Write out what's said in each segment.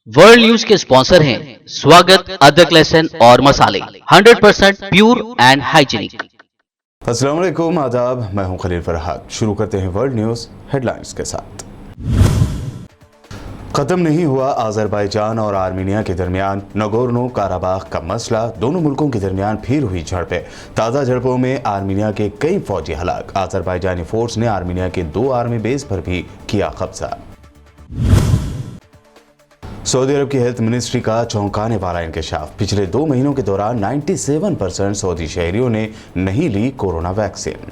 World news के sponsor हैं स्वागत, अदरक, लहसुन और मसाले 100% प्योर एंड हाइजीनिक। अस्सलाम वालेकुम, आदाब। मैं हूं खलील फरहाद। शुरू करते हैं वर्ल्ड न्यूज हेडलाइंस के साथ। खत्म नहीं हुआ अजरबैजान और आर्मीनिया के दरमियान नगोर्नो काराबाख का मसला। दोनों मुल्कों के दरमियान फिर हुई झड़पें। ताज़ा झड़पों में आर्मीनिया के कई फौजी हलाक। अजरबैजानी फोर्स ने आर्मीनिया के 2 आर्मी बेस पर भी किया कब्जा। सऊदी अरब की हेल्थ मिनिस्ट्री का चौंकाने वाला इंकशाफ। पिछले 2 महीनों के दौरान 97% सऊदी शहरियों ने नहीं ली कोरोना वैक्सीन।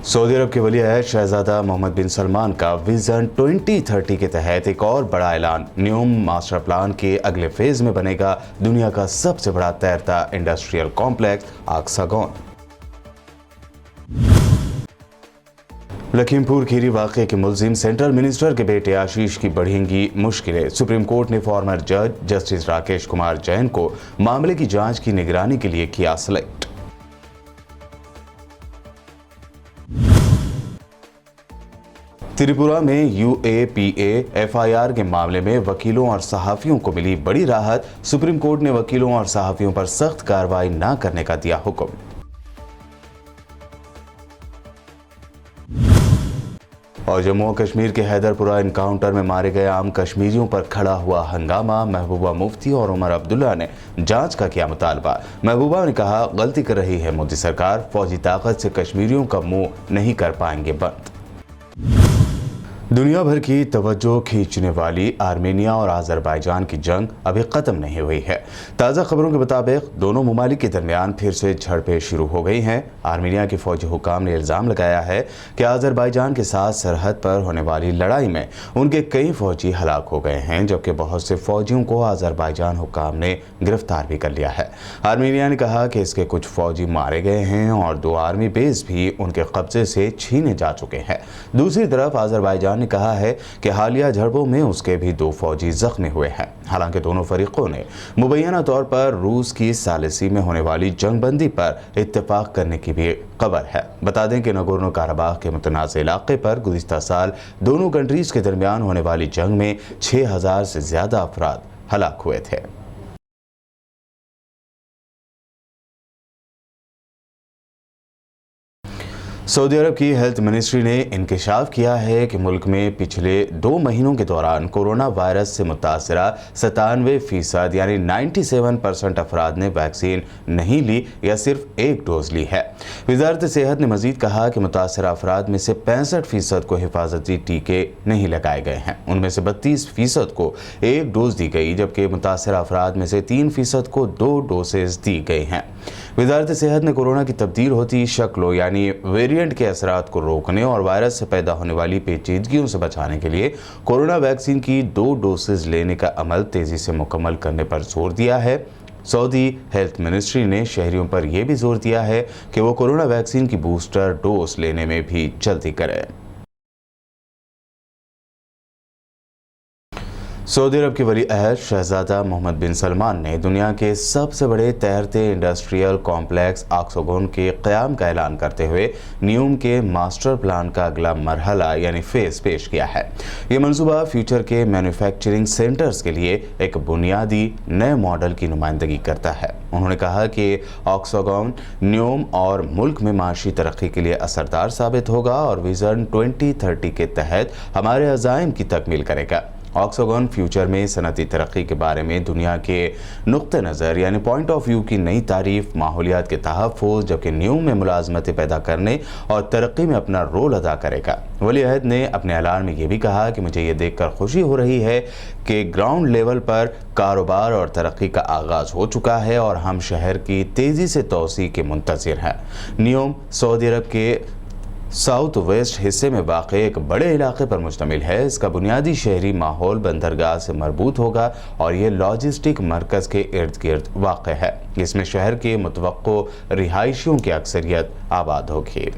सऊदी अरब के वली अहद शहजादा मोहम्मद बिन सलमान का विजन 2030 के तहत एक और बड़ा ऐलान। न्यूम मास्टर प्लान के अगले फेज में बनेगा दुनिया का सबसे बड़ा तैरता इंडस्ट्रियल कॉम्प्लेक्स ऑक्सागोन। लखीमपुर खीरी वाक़े के मुलजिम सेंट्रल मिनिस्टर के बेटे आशीष की बढ़ेंगी मुश्किलें। सुप्रीम कोर्ट ने फॉर्मर जज जस्टिस राकेश कुमार जैन को मामले की जांच की निगरानी के लिए किया सिलेक्ट। त्रिपुरा में UAPA FIR के मामले में वकीलों और सहाफियों को मिली बड़ी राहत। सुप्रीम कोर्ट ने वकीलों और सहाफियों पर सख्त कार्रवाई न करने का दिया हुक्म। और जम्मू और कश्मीर के हैदरपुरा इनकाउंटर में मारे गए आम कश्मीरियों पर खड़ा हुआ हंगामा। महबूबा मुफ्ती और उमर अब्दुल्ला ने जांच का किया मुतालबा। महबूबा ने कहा, गलती कर रही है मोदी सरकार, फौजी ताकत से कश्मीरियों का मुंह नहीं कर पाएंगे बंद। दुनिया भर की तवज्जो खींचने वाली आर्मेनिया और अजरबैजान की जंग अभी खत्म नहीं हुई है। ताज़ा खबरों के मुताबिक दोनों ममालिक के दरमियान फिर से झड़पें शुरू हो गई हैं। आर्मेनिया के फौजी हुकाम ने इल्ज़ाम लगाया है कि अजरबैजान के साथ सरहद पर होने वाली लड़ाई में उनके कई फौजी हलाक हो गए हैं, जबकि बहुत से फौजियों को अजरबैजान हुकाम ने गिरफ्तार भी कर लिया है। आर्मेनिया ने कहा कि इसके कुछ फौजी मारे गए हैं और 2 आर्मी बेस भी उनके कब्जे से छीने जा चुके हैं। दूसरी तरफ अजरबैजान ने कहा है कि हालिया झड़पों में उसके भी 2 फौजी जख्मी हुए हैं। हालांकि दोनों फरीकों ने मुबैना तौर पर रूस की सालिसी में होने वाली जंगबंदी पर इत्तेफाक करने की भी खबर है। बता दें कि नगोर्नो काराबाख के मुतनाज़ इलाके पर गुज़िश्ता साल दोनों कंट्रीज के दरमियान होने वाली जंग में 6000 से ज्यादा अफराद हलाक हुए थे। सऊदी अरब की हेल्थ मिनिस्ट्री ने इंकशाफ किया है कि मुल्क में पिछले 2 महीनों के दौरान कोरोना वायरस से मुतासरा 97% यानी 97% अफराद ने वैक्सीन नहीं ली या सिर्फ 1 डोज ली है। वजारत सेहत ने मजीद कहा कि मुतासरा अफराद में से 65% को हिफाजती टीके नहीं लगाए गए हैं। उनमें से 32% को 1 डोज दी गई, जबकि मुतासरा अफराद में से 3% को 2 डोसेज दी गई हैं। वजारत सेहत ने कोरोना की तब्दील होती शक्लों यानी वेरिएंट के असरात को रोकने और वायरस से पैदा होने वाली पेचीदगियों से बचाने के लिए कोरोना वैक्सीन की 2 डोसेज लेने का अमल तेजी से मुकम्मल करने पर जोर दिया है। सऊदी हेल्थ मिनिस्ट्री ने शहरियों पर यह भी जोर दिया है कि वो कोरोना वैक्सीन की बूस्टर डोज लेने में भी जल्दी करें। सऊदी अरब के वली अहद शहजादा मोहम्मद बिन सलमान ने दुनिया के सबसे बड़े तैरते इंडस्ट्रियल कॉम्प्लेक्स ऑक्सागोन के क़याम का ऐलान करते हुए न्यूम के मास्टर प्लान का अगला मरहला यानी फेज पेश किया है। ये मंसूबा फ्यूचर के मैन्युफैक्चरिंग सेंटर्स के लिए एक बुनियादी नए मॉडल की नुमाइंदगी करता है। उन्होंने कहा कि ऑक्सागोन न्यूम और मुल्क में माशी तरक्की के लिए असरदार साबित होगा और विजन 2030 के तहत हमारे अज़ाइम की तकमील करेगा। ऑक्सागोन फ्यूचर में सनती तरक्की के बारे में दुनिया के नुक्ते नज़र यानी पॉइंट ऑफ व्यू की नई तारीफ, माहौलियात के तहफ़्फ़ुज़, जबकि न्यूम में मुलाजमतें पैदा करने और तरक्की में अपना रोल अदा करेगा। वली अहद ने अपने ऐलान में यह भी कहा कि मुझे ये देखकर खुशी हो रही है कि ग्राउंड लेवल पर कारोबार और तरक्की का आगाज़ हो चुका है और हम शहर की तेज़ी से तोसी के मुंतज़िर हैं। न्यूम सऊदी अरब के साउथ वेस्ट हिस्से में वाक़ एक बड़े इलाके पर मुश्तमिल है। इसका बुनियादी शहरी माहौल बंदरगाह से मरबूत होगा और ये लॉजिस्टिक मरकज़ के इर्द गिर्द वाक़ है। इसमें शहर के मुतवक्को रिहायशियों की अक्सरियत आबाद होगी।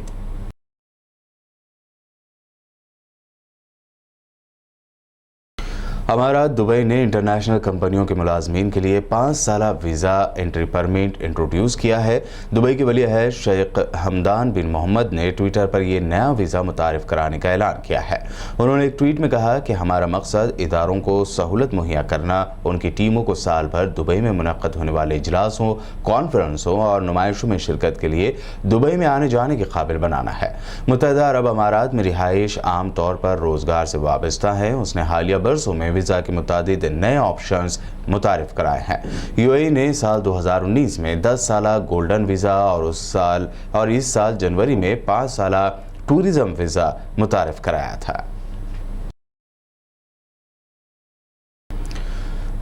अमारात दुबई ने इंटरनेशनल कंपनियों के मुलाजमीन के लिए 5 साला वीज़ा एंट्री परमिट इंट्रोड्यूस किया है। दुबई के वली अहद शेख हमदान बिन मोहम्मद ने ट्विटर पर यह नया वीज़ा मुतारिफ कराने का ऐलान किया है। उन्होंने एक ट्वीट में कहा कि हमारा मकसद इदारों को सहूलत मुहैया करना, उनकी टीमों को साल भर दुबई में मुनक्कद होने वाले इजलासों, कॉन्फ्रेंसों और नुमाइशों में शिरकत के लिए दुबई में आने जाने के काबिल बनाना है। मुत्तहदा अरब अमारात में रिहाइश आम तौर पर रोजगार से वाबस्ता है। उसने हालिया बरसों में वीज़ा के मुतादिद नए ऑप्शंस मुतारिफ कराए हैं। यूएई ने साल 2019 में 10 साला गोल्डन वीज़ा और इस साल जनवरी में 5 साला टूरिज्म वीज़ा मुतारिफ कराया था।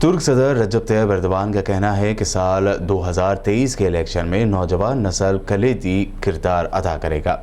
तुर्क सदर रजब तैयब एर्दोगान का कहना है कि साल 2023 के इलेक्शन में नौजवान नस्ल कलीदी किरदार अदा करेगा।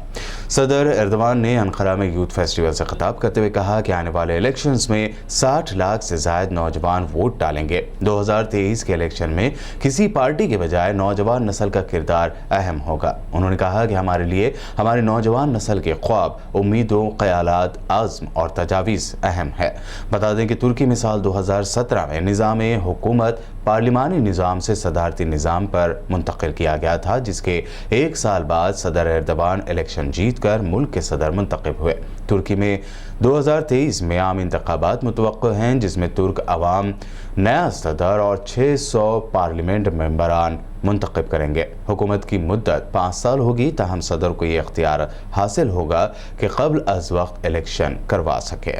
सदर एर्दोगान ने अनकरा में यूथ फेस्टिवल से खिताब करते हुए कहा कि आने वाले इलेक्शंस में 60 लाख से ज़ायद नौजवान वोट डालेंगे। 2023 के इलेक्शन में किसी पार्टी के बजाय नौजवान नस्ल का किरदार अहम होगा। उन्होंने कहा कि हमारे लिए हमारे नौजवान नस्ल के ख्वाब, उम्मीदों, ख्यालात, आज़्म और तजावीज़ अहम है। बता दें कि तुर्की में साल 2017 में निज़ाम हुकूमत पार्लिमानी निज़ाम से सदारती निज़ाम पर मुंतकिल किया गया था, जिसके एक साल बाद सदर एर्दोगान इलेक्शन जीतकर मुल्क के सदर मुंतखब हुए। तुर्की में 2023 में आम इंतखाबात मुतवक्को हैं, जिसमें तुर्क अवाम नया सदर और 600 पार्लियामेंट मेंबरान मुंतखब करेंगे। हुकूमत की मुद्दत 5 साल होगी, ताहम सदर को ये इख्तियार हासिल होगा कि क़ब्ल अज़ वक्त इलेक्शन करवा सके।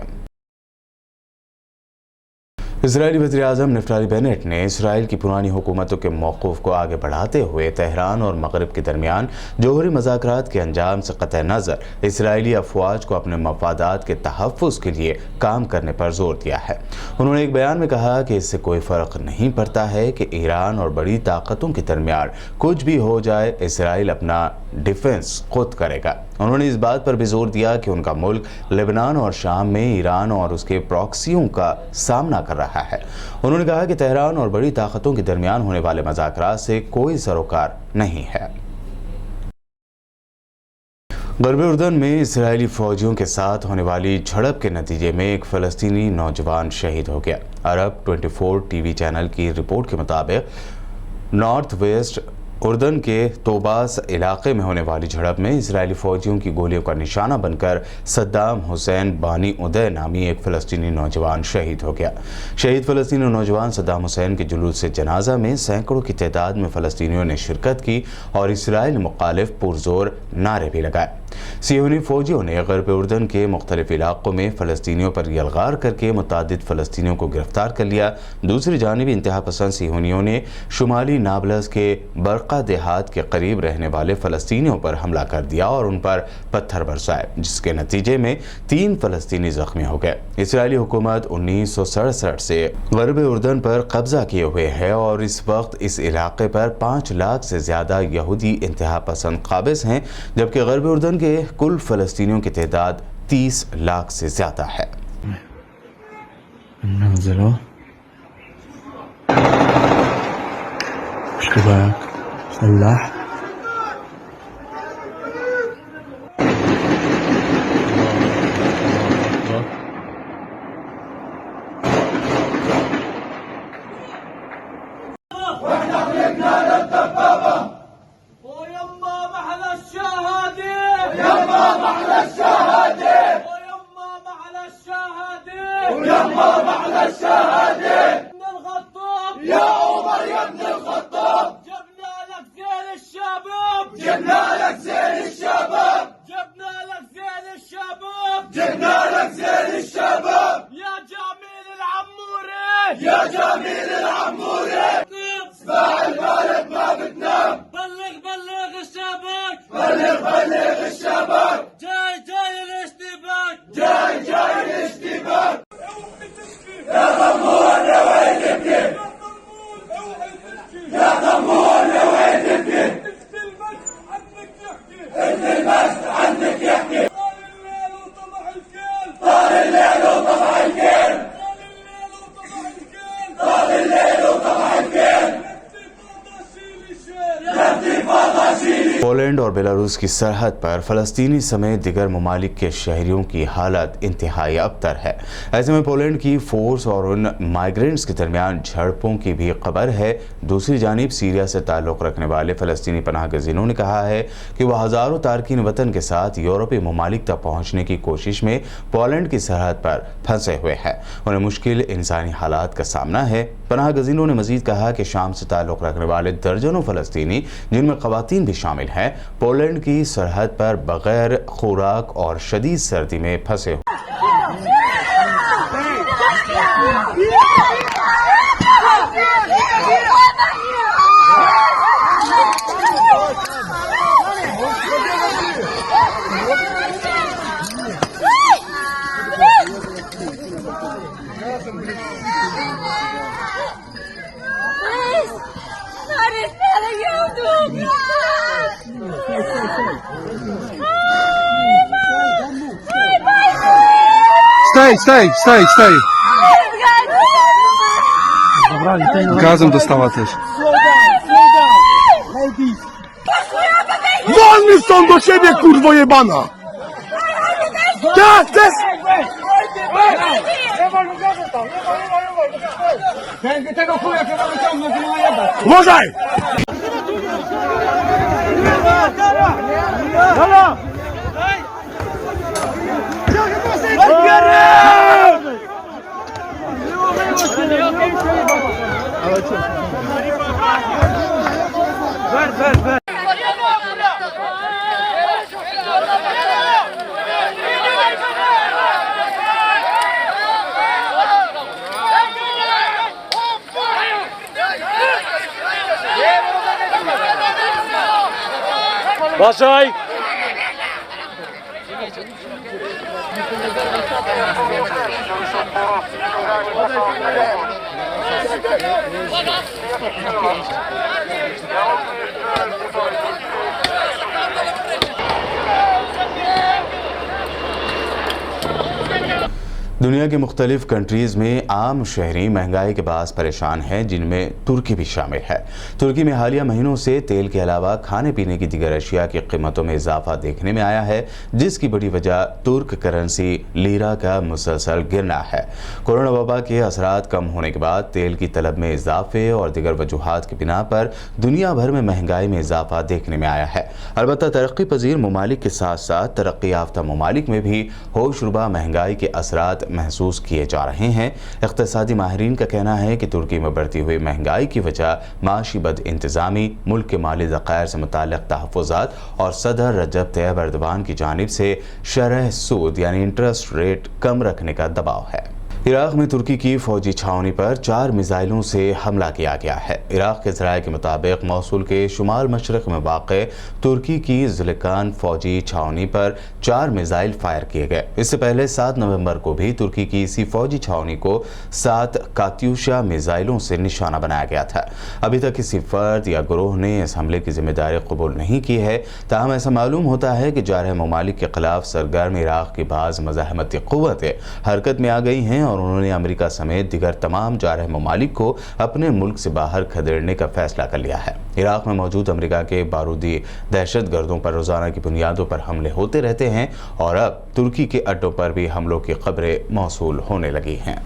इजरायली वज़ीर-ए-आज़म नफ्ताली बेनेट ने इसराइल की पुरानी हुकूमतों के मौक़िफ़ को आगे बढ़ाते हुए तेहरान और मगरिब के दरमियान जौहरी मुज़ाकरात के अंजाम से क़तई नज़र इसराइली अफ़वाज को अपने मफादात के तहफ़्फ़ुज़ के लिए काम करने पर जोर दिया है। उन्होंने एक बयान में कहा कि इससे कोई फ़र्क नहीं पड़ता है कि ईरान और बड़ी ताकतों के दरमियान कुछ भी हो जाए, इसराइल अपना डिफेंस खुद करेगा। उन्होंने इस बात पर भी जोर दिया कि उनका मुल्क लेबनान और शाम में ईरान और उसके प्रॉक्सियों का सामना कर रहा है। उन्होंने कहा कि तेहरान और बड़ी ताकतों के दरमियान होने वाले मुज़ाकरात से कोई सरोकार नहीं है। ग़र्ब उर्दन में इसराइली फ़ौजियों के साथ होने वाली झड़प के नतीजे में एक फ़लस्तीनी नौजवान शहीद हो गया। अरब 24 टीवी चैनल की रिपोर्ट के मुताबिक नॉर्थ वेस्ट उर्दन के तोबास इलाके में होने वाली झड़प में इसराइली फ़ौजियों की गोलियों का निशाना बनकर सद्दाम हुसैन बानी उदय नामी एक फ़लस्तीनी नौजवान शहीद हो गया। शहीद फ़लस्तीनी नौजवान सद्दाम हुसैन के जुलूस जनाजा में सैकड़ों की तादाद में फ़लस्तीनियों ने शिरकत की और इसराइल मुखालिफ पुरजोर नारे भी लगाए। सियोनी फ़ौजियों ने ग़र्ब उर्दन के मुख्तलिफ इलाक़ों में फ़लस्तीनियों पर यलगार करके मुतादिद फ़लस्तीनियों को गिरफ्तार कर लिया। दूसरी जानिब इंतहा पसंद सियोनियों ने शुमाली नाबलस के बरका देहात के करीब रहने वाले फ़लस्तीनियों पर हमला कर दिया और उन पर पत्थर बरसाए, जिसके नतीजे में 3 फ़लस्तीनी ज़ख्मी हो गए। इसराइली हुकूमत 1967 से ग़र्ब उर्दन पर कब्ज़ा किए हुए है और इस वक्त इस इलाक़े पर 5 लाख से ज़्यादा यहूदी इंतहा पसंद काबिज़ हैं, जबकि ग़र्ब उर्दन के कुल फ़लस्तीनियों की तादाद 30 लाख से ज़्यादा है। पोलैंड और और बेलारूस की सरहद पर फ़लस्तीनी समेत दिगर ममालिक के शहरियों की हालत इंतहाई अबतर है। ऐसे में पोलैंड की फोर्स और उन माइग्रेंट्स के दरमियान झड़पों की भी खबर है। दूसरी जानिब सीरिया से ताल्लुक़ रखने वाले फ़लस्तीनी पनाहगज़ीनों ने कहा है कि वह हज़ारों तारकीन वतन के साथ यूरोपीय ममालिक तक पहुँचने की कोशिश में पोलैंड की सरहद पर फंसे हुए हैं। उन्हें मुश्किल इंसानी हालात का सामना है। पनाहगज़ीनों ने मज़ीद कहा कि शाम से ताल्लुक़ रखने वाले दर्जनों फ़लस्तीनी, जिनमें ख़वातीन भी शामिल हैं, पोलैंड की सरहद पर बगैर खुराक और शदीद सर्दी में फंसे हुए। Stay. Gazem dostała też. Wolny stąd do siebie, kurwo jebana! Tak, też! Tego chuja trzeba wyciągnąć i ma jebać. Uważaj! Uważaj! दुनिया के मुख्तलिफ कंट्रीज़ में आम शहरी महंगाई के पास परेशान हैं, जिनमें तुर्की भी शामिल है। तुर्की में हालिया महीनों से तेल के अलावा खाने पीने की दीगर अशिया की कीमतों में इजाफा देखने में आया है, जिसकी बड़ी वजह तुर्क करेंसी लीरा का मुसलसल गिरना है। कोरोना वबा के असरात कम होने के बाद तेल की तलब में इजाफे और दीगर वजूहात की बिना पर दुनिया भर में महंगाई में इजाफा देखने में आया है। अलबत्ता तरक्की पजीर ममालिक के साथ साथ तरक्की याफ्ता ममालिक में भी होशरुबा महंगाई के असरात महसूस किए जा रहे हैं। इक़्तिसादी माहिरीन का कहना है कि तुर्की में बढ़ती हुई महंगाई की वजह माशी बद इंतज़ामी, मुल्क के माली ज़ख़ायर से मुताल्लिक़ तहफ़्फ़ुज़ात और सदर रजब तैयब एर्दोग़ान की जानिब से शरह सूद यानी इंटरेस्ट रेट कम रखने का दबाव है। इराक़ में तुर्की की फ़ौजी छावनी पर 4 मिसाइलों से हमला किया गया है। इराक़ के ज़राए के मुताबिक मौसूल के शुमाल मशरक़ में वाक़े तुर्की की ज़िलकान फ़ौजी छावनी पर 4 मिसाइल फायर किए गए। इससे पहले 7 नवंबर को भी तुर्की की इसी फ़ौजी छावनी को 7 कात्यूशा मिसाइलों से निशाना बनाया गया था। अभी तक किसी फ़र्द या ग्रोह ने इस हमले की जिम्मेदारी कबूल नहीं की है। ताहम ऐसा मालूम होता है कि जारह ममालिक के ख़िलाफ़ सरगर्म इराक़ की बाज़ मज़ाहमती क़ुव्वतें हरकत में आ गई हैं और उन्होंने अमेरिका समेत दिगर तमाम जारह ममालिक को अपने मुल्क से बाहर खदेड़ने का फैसला कर लिया है। इराक़ में मौजूद अमेरिका के बारूदी दहशतगर्दों पर रोज़ाना की बुनियादों पर हमले होते रहते हैं और अब तुर्की के अड्डों पर भी हमलों की खबरें मौसूल होने लगी हैं।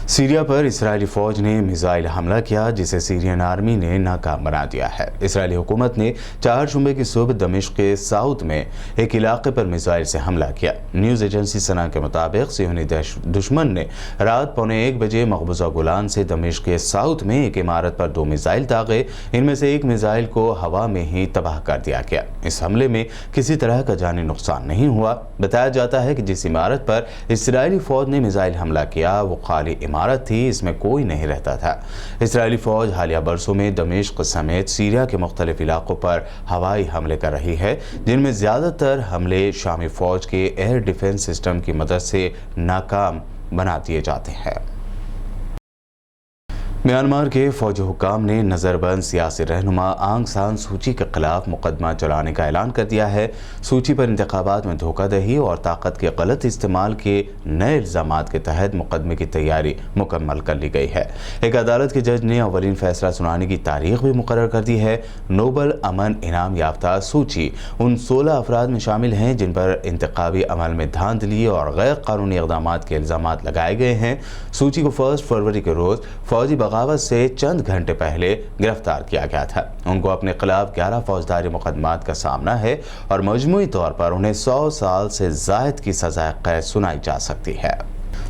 सीरिया पर इसराइली फ़ौज ने मिसाइल हमला किया, जिसे सीरियन आर्मी ने नाकाम बना दिया है। इसराइली हुकूमत ने 4 जुम्मे की सुबह दमिश्क के साउथ में एक इलाके पर मिसाइल से हमला किया। न्यूज़ एजेंसी सना के मुताबिक सियोनी दुश्मन ने रात 1:15 बजे मकबूजा गुलान से दमिश्क के साउथ में एक इमारत पर 2 मिसाइल दागे। इनमें से एक मिसाइल को हवा में ही तबाह कर दिया गया। इस हमले में किसी तरह का जानी नुकसान नहीं हुआ। बताया जाता है कि जिस इमारत पर इसराइली फ़ौज ने मिसाइल हमला किया वो खाली इमारत थी, इसमें कोई नहीं रहता था। इसराइली फ़ौज हालिया बरसों में दमिश्क समेत सीरिया के मुख्तलिफ इलाकों पर हवाई हमले कर रही है, जिनमें ज़्यादातर हमले शामी फ़ौज के एयर डिफेंस सिस्टम की मदद से नाकाम बना दिए जाते हैं। म्यांमार के फौजी हुक्काम ने नज़रबंद सियासी रहनुमा आंग सान सूची के खिलाफ मुकदमा चलाने का ऐलान कर दिया है। सूची पर इंतखाबात में धोखाधड़ी और ताकत के गलत इस्तेमाल के नए इल्ज़ामात के तहत मुकदमे की तैयारी मुकम्मल कर ली गई है। एक अदालत के जज ने अवलीन फैसला सुनाने की तारीख भी मुकर्रर कर दी है। नोबल अमन इनाम याफ्ता सूची उन 16 अफराद में शामिल हैं जिन पर इंतखाबी अमल में धांधली और गैर कानूनी इक़दाम के इल्ज़ामात लगाए गए हैं। सूची को 1 फरवरी के रोज़ फौजी बगावत से चंद घंटे पहले गिरफ्तार किया गया था। उनको अपने खिलाफ 11 फौजदारी मुकदमात का सामना है और मजमूई तौर पर उन्हें 100 साल से ज़ायद की सज़ा कैद सुनाई जा सकती है।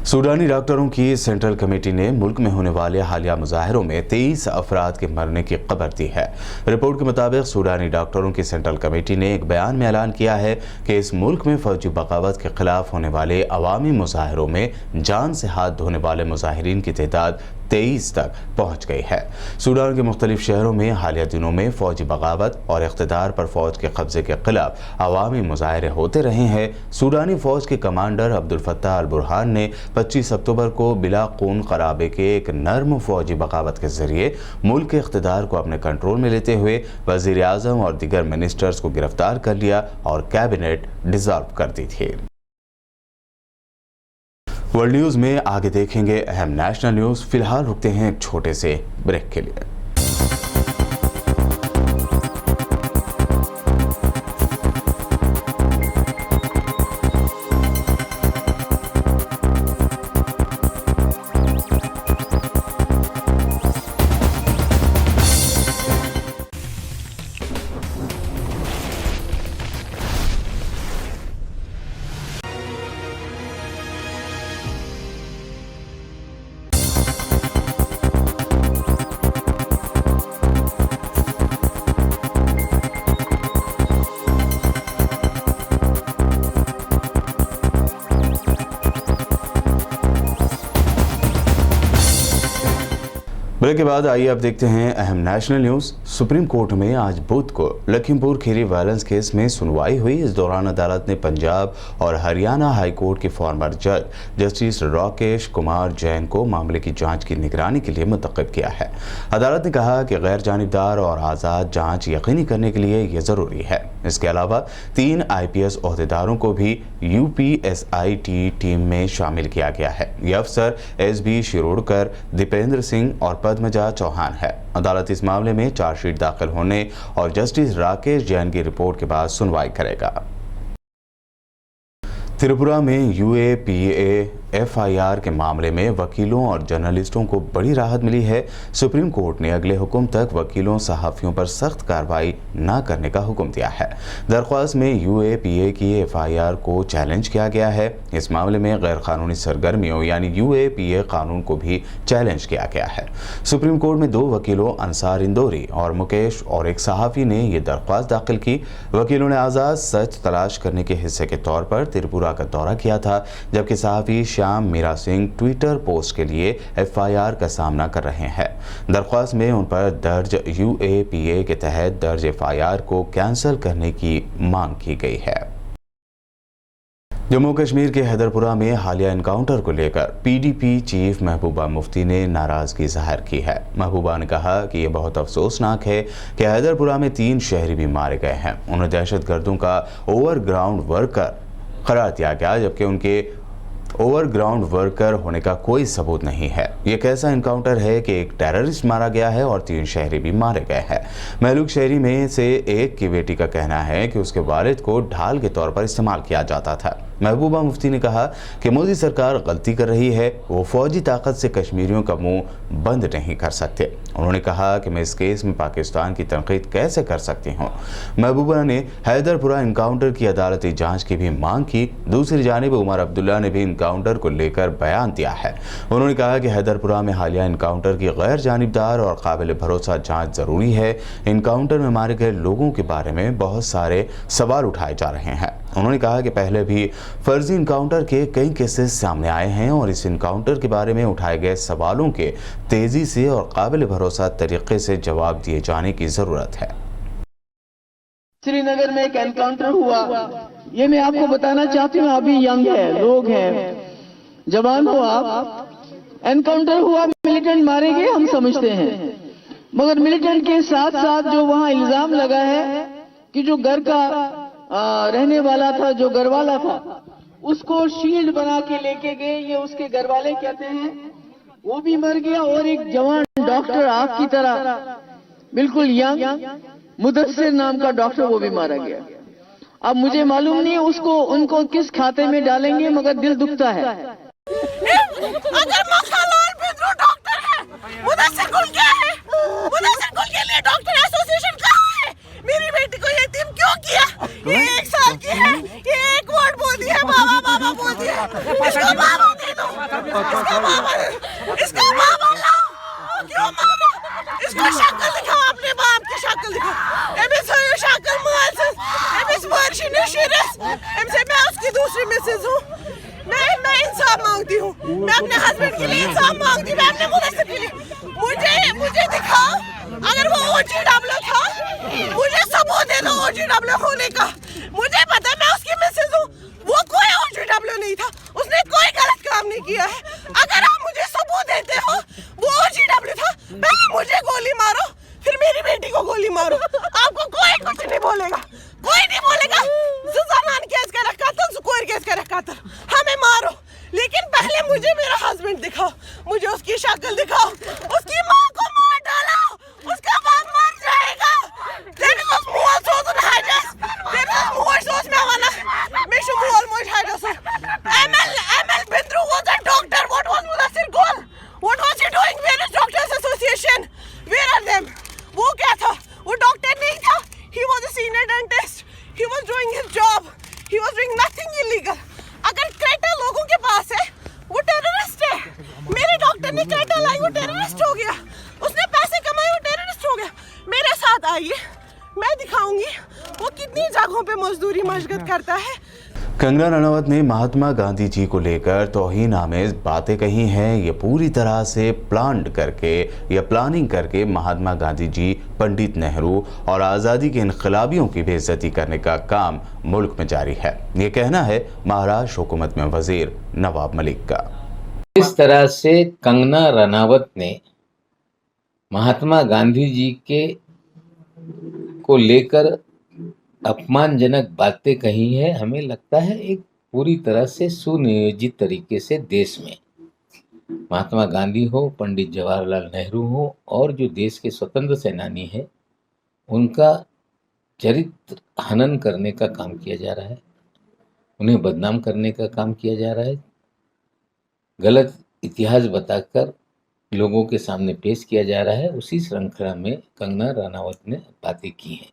सूडानी डॉक्टरों की सेंट्रल कमेटी ने मुल्क में होने वाले हालिया मुजाहिरों में 23 अफराद के मरने की खबर दी है। रिपोर्ट के मुताबिक सूडानी डॉक्टरों की सेंट्रल कमेटी ने एक बयान में ऐलान किया है कि इस मुल्क में फौजी बगावत के खिलाफ होने वाले अवामी मुजाहिरों में जान से हाथ धोने वाले मुजाहिरीन की तादाद 23 तक पहुँच गई है। सूडान के मुख्तलिफ शहरों में हालिया दिनों में फौजी बगावत और इक़्तिदार पर फौज के कब्जे के खिलाफ अवामी मुजाहरे होते रहे हैं। सूडानी फौज के commander Abdul Fattah al Burhan ने 25 अक्टूबर को बिला खून खराबे के एक नर्म फौजी बगावत के जरिए मुल्क के इक़्तिदार को अपने कंट्रोल में लेते हुए वज़ीर आज़म और दीगर मिनिस्टर्स को गिरफ्तार कर लिया और कैबिनेट डिसॉल्व कर दी थी। वर्ल्ड न्यूज़ में आगे देखेंगे अहम नेशनल न्यूज़। फिलहाल रुकते हैं एक छोटे से ब्रेक के लिए। ब्रेक के बाद आइए अब देखते हैं अहम नेशनल न्यूज़। सुप्रीम कोर्ट में आज बुध को लखीमपुर खीरी वायलेंस केस में सुनवाई हुई। इस दौरान अदालत ने पंजाब और हरियाणा हाई कोर्ट के फॉर्मर जज जस्टिस राकेश कुमार जैन को मामले की जांच की निगरानी के लिए मुंतखब किया है। अदालत ने कहा कि गैर जानिबदार और आज़ाद जांच यकीनी करने के लिए यह ज़रूरी है। इसके अलावा 3 IPS ओहदेदारों को भी UPSIT टीम में शामिल किया गया है। ये अफसर SB शिरोडकर, दीपेंद्र सिंह और पद्मजा चौहान है। अदालत इस मामले में चार्जशीट दाखिल होने और जस्टिस राकेश जैन की रिपोर्ट के बाद सुनवाई करेगा। त्रिपुरा में UAPA FIR के मामले में वकीलों और जर्नलिस्टों को बड़ी राहत मिली है। सुप्रीम कोर्ट ने अगले हुक्म तक वकीलों सहाफ़ियों पर सख्त कार्रवाई न करने का हुक्म दिया है। दरख्वास्त में UAPA की FIR को चैलेंज किया गया है। इस मामले में गैर कानूनी सरगर्मियों यानी UAPA कानून को भी चैलेंज किया गया है। सुप्रीम कोर्ट में 2 वकीलों अंसार इंदौरी और मुकेश और एक सहाफ़ी ने यह दरख्वास्त दाखिल की। वकीलों ने आज़ाद सच तलाश करने के हिस्से के तौर पर त्रिपुरा का दौरा किया था, जबकि सहाफ़ी श्याम मीरा सिंह ट्विटर पोस्ट के लिए FIR का सामना कर रहे हैं। दरख्वास्त में उन पर दर्ज UAPA के तहत दर्ज FIR को कैंसिल करने की मांग की गई है। जम्मू कश्मीर के हैदरपुरा में हालिया इनकाउंटर को लेकर PDP चीफ महबूबा मुफ्ती ने नाराजगी जाहिर की है। महबूबा ने कहा कि यह बहुत अफसोसनाक है कि हैदरपुरा में 3 शहरी भी मारे गए हैं। उन्हें दहशतगर्दों का ओवरग्राउंड वर्कर करार दिया गया, जबकि उनके ओवरग्राउंड वर्कर होने का कोई सबूत नहीं है। ये कैसा इनकाउंटर है कि एक टेररिस्ट मारा गया है और 3 शहरी भी मारे गए हैं। महलूक शहरी में से एक की बेटी का कहना है कि उसके वालिद को ढाल के तौर पर इस्तेमाल किया जाता था। महबूबा मुफ्ती ने कहा कि मोदी सरकार गलती कर रही है, वो फौजी ताकत से कश्मीरियों का मुंह बंद नहीं कर सकते। उन्होंने कहा कि मैं इस केस में पाकिस्तान की तनकीद कैसे कर सकती हूँ। महबूबा ने हैदरपुरा इनकाउंटर की अदालती जांच की भी मांग की। दूसरी जानिब उमर अब्दुल्ला ने भी इनकाउंटर को लेकर बयान दिया है। उन्होंने कहा कि हैदरपुरा में हालिया इनकाउंटर की गैर जानिबदार और काबिल भरोसा जाँच ज़रूरी है। इनकाउंटर में मारे गए लोगों के बारे में बहुत सारे सवाल उठाए जा रहे हैं। उन्होंने कहा कि पहले भी फर्जी इनकाउंटर के कई केसेस सामने आए हैं और इस इनकाउंटर के बारे में उठाए गए सवालों के तेजी से और काबिल भरोसा तरीके से जवाब दिए जाने की जरूरत है। श्रीनगर में एक एनकाउंटर हुआ, ये मैं आपको बताना चाहती हूँ। अभी यंग है, लोग हैं, जवान हो आप, एनकाउंटर हुआ, मिलिटेंट मारे गए, हम समझते हैं, मगर मिलिटेंट के साथ साथ जो वहां इल्जाम लगा है कि जो घर का रहने वाला था, जो घर वाला था, उसको शील्ड बना के लेके गए, ये उसके घर वाले कहते हैं, वो भी मर गया। और एक जवान डॉक्टर आपकी तरह बिल्कुल यंग मुदस्सिर नाम का डॉक्टर, वो भी मारा गया। अब मुझे मालूम नहीं उसको उनको किस खाते में डालेंगे, मगर दिल दुखता है। अगर मक्खालाल बिंद्रू डॉक्टर है, मुदस्सिर गुल क्या है? मुदस्सिर गुल के लिए डॉक्टर एसोसिएशन कहाँ है? मेरी बेटी को यतीम क्यों किया? ये 1 साल की है, ये एक वर्ड बोलती है, बाबा बाबा बोलती है। इसका बाबा दे दो, इसका बाबा लाओ। क्यों मारो? इसको शक्ल दिखाओ, अपने बाप की शक्ल दिखाओ। एमिस हो शक्ल मालस, एमिस वर्षी नशीरस, एमसे मैं उसकी दूसरी मिसेज हूँ। मैं इंसाफ मांगती हूँ, मैं अपने हस्बैंड के लिए इंसाफ मांगती हूँ, मैं अपने मुदस्सिर के लिए। मुझे दिखाओ, अगर वो OGW था, मुझे सबूत दे दो OGW होने का। मुझे पता है, मैं उसकी मिसेज हूँ, वो कोई OGW नहीं था, उसने कोई गलत काम नहीं किया है। अगर आप मुझे सबूत देते हो वो OGW था, पहले मुझे गोली मारो, फिर मेरी बेटी को गोली मारो, आपको कोई कुछ नहीं बोलेगा, कोई नहीं बोलेगा। जुजामान केस का रखा था, सुकोर केस का रखा था, हमें मारो, लेकिन पहले मुझे मेरा हस्बैंड दिखाओ, मुझे उसकी शक्ल दिखाओ, उसकी माँ को मार डालो, उसका बाप मर जाएगा। Dit is mooi zoals een huis. Dit is mooi zoals mijn mannen. Misschien mooi huis. ML Bindru was a doctor. What was Mudassir Gul? What was he doing? Where is Doctors Association? Where are them? वो क्या था? वो doctor नहीं था. He was a senior dentist. He was doing his job. He was doing nothing illegal. अगर Creta लोगों के पास है, वो टेररिस्ट है. मेरे डॉक्टर ने क्रेटा लाई, वो टेररिस्ट हो गया. उसने पैसे कमाए, वो टेररिस्ट हो गया. मेरे साथ आइए, मैं दिखाऊंगी वो कितनी जगहों पे मजदूरी मशगत करता है। कंगना रनावत ने महात्मा गांधी जी को लेकर तौहीन आमेज बातें कही हैं। ये पूरी तरह से प्लानिंग करके महात्मा गांधी जी, पंडित नेहरू और आज़ादी के इनकलाबियों की बेइज्जती करने का काम मुल्क में जारी है। ये कहना है महाराष्ट्र हुकूमत में वजीर नवाब मलिक का। इस तरह से कंगना रनावत ने महात्मा गांधी जी के को लेकर अपमानजनक बातें कही है। हमें लगता है एक पूरी तरह से सुनियोजित तरीके से देश में महात्मा गांधी हो, पंडित जवाहरलाल नेहरू हो और जो देश के स्वतंत्र सेनानी हैं, उनका चरित्र हनन करने का काम किया जा रहा है, उन्हें बदनाम करने का काम किया जा रहा है, गलत इतिहास बताकर लोगों के सामने पेश किया जा रहा है। उसी श्रृंखला में कंगना रनावत ने बातें की हैं।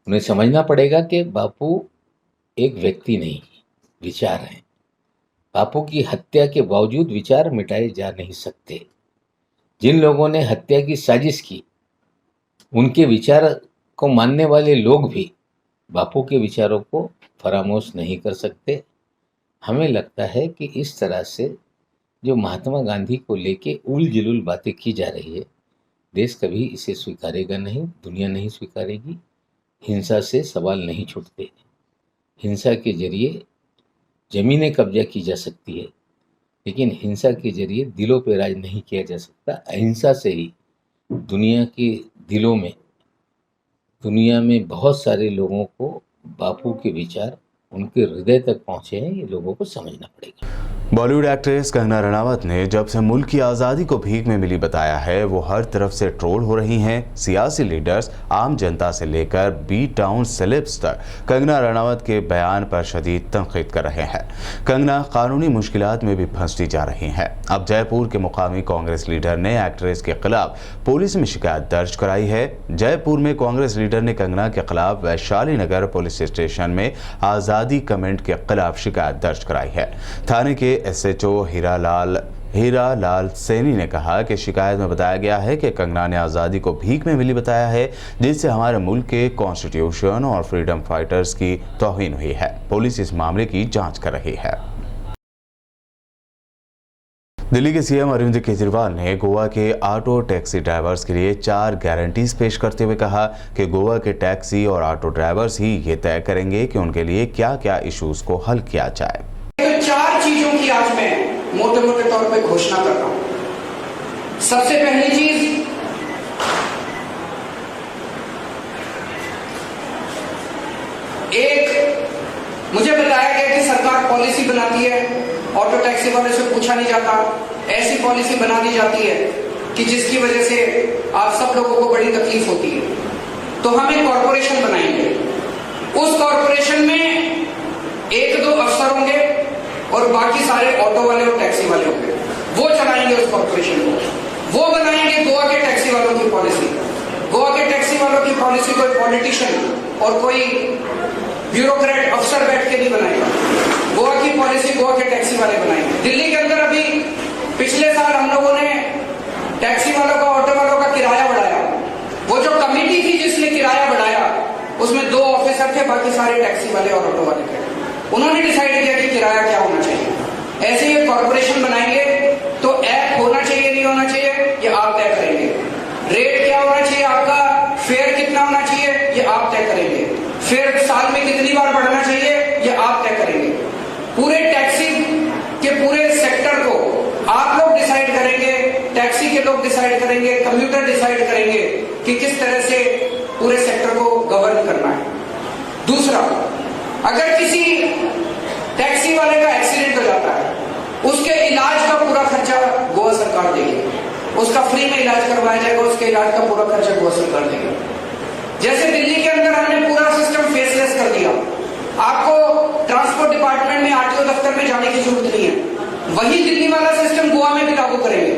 उन्हें समझना पड़ेगा कि बापू एक व्यक्ति नहीं, विचार हैं। बापू की हत्या के बावजूद विचार मिटाए जा नहीं सकते। जिन लोगों ने हत्या की साजिश की, उनके विचार को मानने वाले लोग भी बापू के विचारों को फरामोश नहीं कर सकते। हमें लगता है कि इस तरह से जो महात्मा गांधी को लेके उल जुलूल बातें की जा रही है, देश कभी इसे स्वीकारेगा नहीं, दुनिया नहीं स्वीकारेगी। हिंसा से सवाल नहीं छूटते। हिंसा के जरिए ज़मीनें कब्जा की जा सकती है, लेकिन हिंसा के जरिए दिलों पर राज नहीं किया जा सकता। अहिंसा से ही दुनिया के दिलों में, दुनिया में बहुत सारे लोगों को बापू के विचार उनके हृदय तक पहुँचे हैं। ये लोगों को समझना पड़ेगा। बॉलीवुड एक्ट्रेस कंगना रनावत ने जब से मुल्क की आज़ादी को भीख में मिली बताया है, वो हर तरफ से ट्रोल हो रही हैं। सियासी लीडर्स, आम जनता से लेकर बी टाउन सेलेब्स तक कंगना रनावत के बयान पर शदीद तनकीद कर रहे हैं। कंगना कानूनी मुश्किलात में भी फंसती जा रही हैं। अब जयपुर के मुकामी कांग्रेस लीडर ने एक्ट्रेस के खिलाफ पुलिस में शिकायत दर्ज कराई है। जयपुर में कांग्रेस लीडर ने कंगना के खिलाफ वैशाली नगर पुलिस स्टेशन में आज़ादी कमेंट के खिलाफ शिकायत दर्ज कराई है। थाने के SHO हीरालाल सैनी ने कहा कि शिकायत में बताया गया है कि कंगना ने आज़ादी को भीख में मिली बताया है, जिससे हमारे मुल्क के कॉन्स्टिट्यूशन और फ्रीडम फाइटर्स की तौहीन हुई है। पुलिस इस मामले की जांच कर रही है। दिल्ली के CM अरविंद केजरीवाल ने गोवा के ऑटो टैक्सी ड्राइवर्स के लिए 4 गारंटीज पेश करते हुए कहा कि गोवा के टैक्सी और ऑटो ड्राइवर्स ही ये तय करेंगे कि उनके लिए क्या क्या इश्यूज को हल किया जाए। तो 4 चीजों की आज मैं मोटे मोटे तौर पे घोषणा कर रहा हूं। सबसे पहली चीज, एक, मुझे बताया गया कि सरकार पॉलिसी बनाती है, ऑटो टैक्सी वाले से पूछा नहीं जाता, ऐसी पॉलिसी बना दी जाती है कि जिसकी वजह से आप सब लोगों को बड़ी तकलीफ होती है। तो हम एक कॉरपोरेशन बनाएंगे, उस कॉरपोरेशन में 1-2 अफसर होंगे और बाकी सारे ऑटो वाले और टैक्सी वाले होंगे, वो चलाएंगे उस कॉरपोरेशन को। वो बनाएंगे गोवा के टैक्सी वालों की पॉलिसी। गोवा के टैक्सी वालों की पॉलिसी कोई पॉलिटिशियन और कोई ब्यूरोक्रेट अफसर बैठ के नहीं बनाएगा, गोवा की पॉलिसी गोवा के टैक्सी वाले बनाएंगे। दिल्ली के अंदर अभी पिछले साल हम लोगों ने टैक्सी वालों का, ऑटो वालों का किराया बढ़ाया। वो जो कमेटी थी जिसने किराया बढ़ाया, उसमें 2 ऑफिसर थे, बाकी सारे टैक्सी वाले और ऑटो वाले थे। उन्होंने डिसाइड किया कि किराया क्या होना चाहिए। ऐसे ही कॉर्पोरेशन बनाएंगे तो ऐप होना चाहिए नहीं होना चाहिए ये आप तय करेंगे, रेट क्या होना चाहिए आपका, फेयर कितना होना चाहिए ये आप तय करेंगे, फेयर साल में कितनी बार बढ़ना चाहिए ये आप तय करेंगे। पूरे टैक्सी के पूरे सेक्टर को आप लोग डिसाइड करेंगे, टैक्सी के लोग डिसाइड करेंगे, कंप्यूटर डिसाइड करेंगे कि किस तरह से पूरे सेक्टर को गवर्न करना है। दूसरा, अगर किसी टैक्सी वाले का एक्सीडेंट हो जाता है, उसके इलाज का पूरा खर्चा गोवा सरकार देगी, उसका फ्री में इलाज करवाया जाएगा, उसके इलाज का पूरा खर्चा गोवा सरकार देगी। जैसे दिल्ली के अंदर हमने पूरा सिस्टम फेसलेस कर दिया, आपको ट्रांसपोर्ट डिपार्टमेंट में आरटीओ दफ्तर में जाने की जरूरत नहीं है, वही दिल्ली वाला सिस्टम गोवा में भी लागू करेंगे।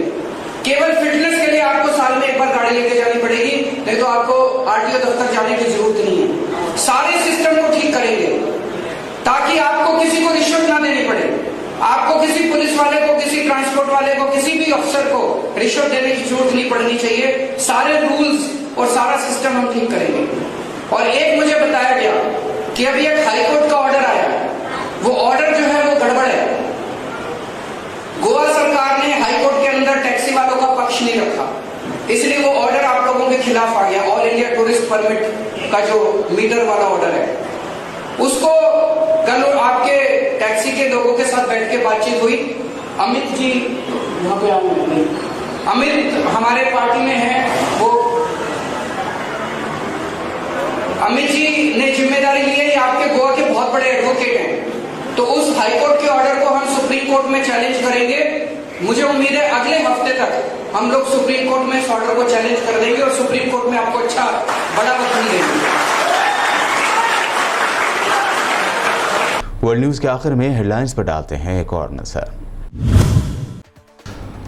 केवल फिटनेस के लिए आपको साल में 1 बार गाड़ी लेके जानी पड़ेगी, नहीं तो आपको आरटीओ दफ्तर जाने की जरूरत नहीं है। सारे सिस्टम को ठीक करेंगे ताकि आपको किसी को रिश्वत ना देनी पड़े, आपको किसी पुलिस वाले को, किसी ट्रांसपोर्ट वाले को, किसी भी अफसर को रिश्वत देने की जरूरत नहीं पड़नी चाहिए। सारे रूल्स और सारा सिस्टम हम ठीक करेंगे। और एक मुझे बताया गया कि अभी एक हाईकोर्ट का ऑर्डर आया है, वो ऑर्डर जो है वो गड़बड़ है। गोवा सरकार ने हाईकोर्ट के अंदर टैक्सी वालों का पक्ष नहीं रखा, इसलिए वो ऑर्डर आप लोगों के खिलाफ आ गया। ऑल इंडिया टूरिस्ट परमिट का जो मीटर वाला ऑर्डर है, उसको कल आपके टैक्सी के लोगों के साथ बैठ के बातचीत हुई। अमित जी यहाँ पे आए, अमित हमारे पार्टी में है, वो अमित जी ने जिम्मेदारी ली है, ये आपके गोवा के बहुत बड़े एडवोकेट हैं, तो उस हाईकोर्ट के ऑर्डर को हम सुप्रीम कोर्ट में चैलेंज करेंगे। मुझे उम्मीद है अगले हफ्ते तक हम लोग सुप्रीम कोर्ट में इस ऑर्डर को चैलेंज कर देंगे और सुप्रीम कोर्ट में आपको अच्छा बड़ा वकील देंगे। वर्ल्ड न्यूज के आखिर में हेडलाइंस पर डालते हैं एक और नजर।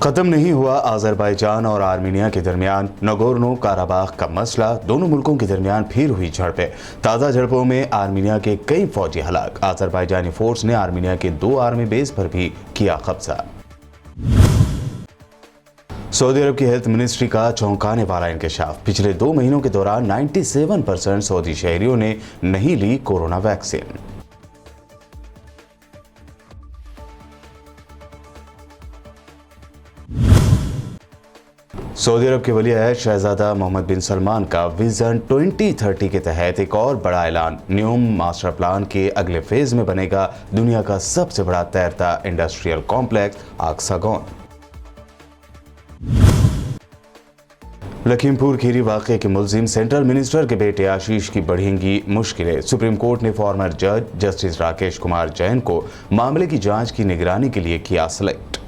खत्म नहीं हुआ अजरबैजान और आर्मीनिया के दरमियान नगोर्नो काराबाख का मसला, दोनों मुल्कों के दरमियान फिर हुई झड़पें। ताज़ा झड़पों में आर्मीनिया के कई फौजी हलाक। अजरबैजानी फोर्स ने आर्मीनिया के 2 आर्मी बेस पर भी किया कब्जा। सऊदी अरब की हेल्थ मिनिस्ट्री का चौंकाने वाला इंकशाफ। पिछले 2 महीनों के दौरान 97% सऊदी शहरियों ने नहीं ली कोरोना वैक्सीन। सऊदी अरब के वली अहद शहजादा मोहम्मद बिन सलमान का विजन 2030 के तहत एक और बड़ा ऐलान। न्यूम मास्टर प्लान के अगले फेज में बनेगा दुनिया का सबसे बड़ा तैरता इंडस्ट्रियल कॉम्प्लेक्स ऑक्सागोन। लखीमपुर खीरी वाकये के मुलजिम सेंट्रल मिनिस्टर के बेटे आशीष की बढ़ेंगी मुश्किलें। सुप्रीम कोर्ट ने फॉर्मर जज जस्टिस राकेश कुमार जैन को मामले की जांच की निगरानी के लिए किया सिलेक्ट।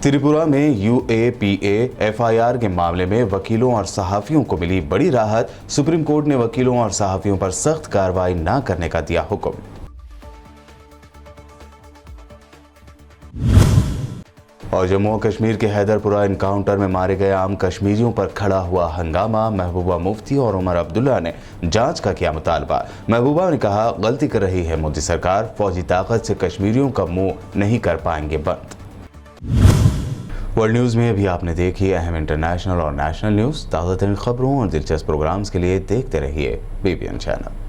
त्रिपुरा में UAPA FIR के मामले में वकीलों और सहाफियों को मिली बड़ी राहत। सुप्रीम कोर्ट ने वकीलों और सहाफियों पर सख्त कार्रवाई न करने का दिया हुक्म। और जम्मू और कश्मीर के हैदरपुरा एनकाउंटर में मारे गए आम कश्मीरियों पर खड़ा हुआ हंगामा। महबूबा मुफ्ती और उमर अब्दुल्ला ने जांच का किया मुतालबा। महबूबा ने कहा, गलती कर रही है मोदी सरकार, फौजी ताकत से कश्मीरियों का मुंह नहीं कर पाएंगे बंद। वर्ल्ड न्यूज में अभी आपने देखी अहम इंटरनेशनल और नेशनल न्यूज। ताज़ा तरीन खबरों और दिलचस्प प्रोग्राम्स के लिए देखते रहिए BBN चैनल।